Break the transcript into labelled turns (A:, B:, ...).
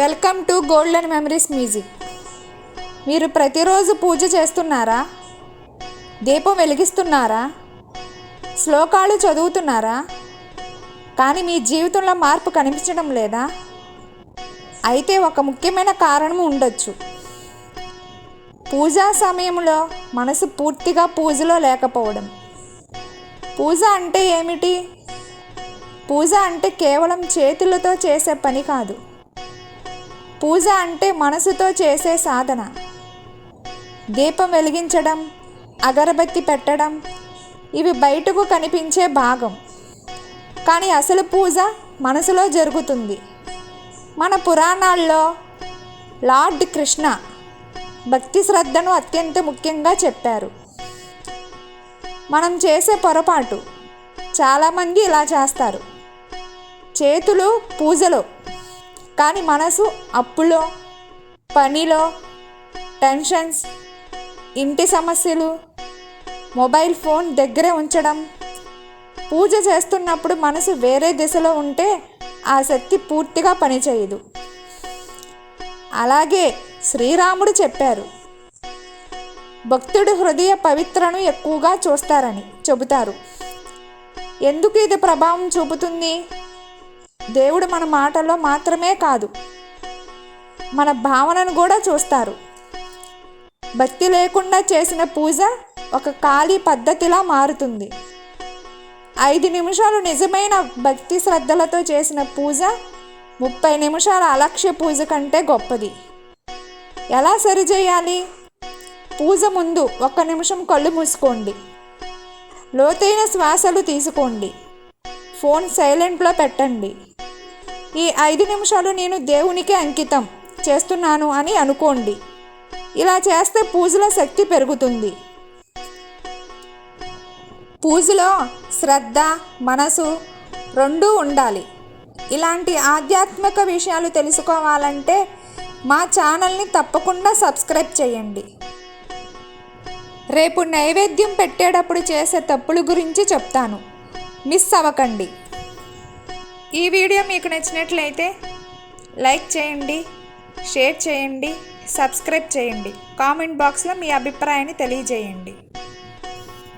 A: Welcome to golden memories music. మీరు ప్రతిరోజు పూజ చేస్తున్నారా? దీపం వెలిగిస్తున్నారా? శ్లోకాలు చదువుతున్నారా? కానీ మీ జీవితంలో మార్పు కనిపించడం లేదా? అయితే ఒక ముఖ్యమైన కారణం ఉండొచ్చు. పూజా సమయంలో మనసు పూర్తిగా పూజలో లేకపోవడం. పూజ అంటే ఏమిటి? పూజ అంటే కేవలం చేతులతో చేసే పని కాదు. పూజ అంటే మనసుతో చేసే సాధన. దీపం వెలిగించడం, అగరబత్తి పెట్టడం ఇవి బయటకు కనిపించే భాగం. కానీ అసలు పూజ మనసులో జరుగుతుంది. మన పురాణాల్లో లార్డ్ కృష్ణ భక్తి శ్రద్ధను అత్యంత ముఖ్యంగా చెప్పారు. మనం చేసే పొరపాటు, చాలామంది ఇలా చేస్తారు. చేతులు పూజలో, కానీ మనసు అప్పులో, పనిలో, టెన్షన్స్, ఇంటి సమస్యలు, మొబైల్ ఫోన్ దగ్గరే ఉంచడం. పూజ చేస్తున్నప్పుడు మనసు వేరే దిశలో ఉంటే ఆ శక్తి పూర్తిగా పనిచేయదు. అలాగే శ్రీరాముడు చెప్పారు, భక్తుడు హృదయ పవిత్రను ఎక్కువగా చూస్తారని చెబుతారు. ఎందుకు ఇది ప్రభావం చూపుతుంది? దేవుడు మన మాటల్లో మాత్రమే కాదు, మన భావనను కూడా చూస్తారు. భక్తి లేకుండా చేసిన పూజ ఒక ఖాళీ పద్ధతిలా మారుతుంది. 5 నిమిషాలు నిజమైన భక్తి శ్రద్ధలతో చేసిన పూజ 30 నిమిషాల అలక్ష్య పూజ కంటే గొప్పది. ఎలా సరిచేయాలి? పూజ ముందు 1 నిమిషం కళ్ళు మూసుకోండి. లోతైన శ్వాసలు తీసుకోండి. ఫోన్ సైలెంట్లో పెట్టండి. ఈ 5 నిమిషాలు నేను దేవునికి అంకితం చేస్తున్నాను అని అనుకోండి. ఇలా చేస్తే పూజలో శక్తి పెరుగుతుంది. పూజలో శ్రద్ధ, మనసు రెండూ ఉండాలి. ఇలాంటి ఆధ్యాత్మిక విషయాలు తెలుసుకోవాలంటే మా ఛానల్ని తప్పకుండా సబ్స్క్రైబ్ చేయండి. రేపు నైవేద్యం పెట్టేటప్పుడు చేసే తప్పుల గురించి చెప్తాను, మిస్ అవ్వకండి. ఈ వీడియో మీకు నచ్చినట్లయితే లైక్ చేయండి, షేర్ చేయండి, సబ్స్క్రైబ్ చేయండి. కామెంట్ బాక్స్లో మీ అభిప్రాయాన్ని తెలియజేయండి.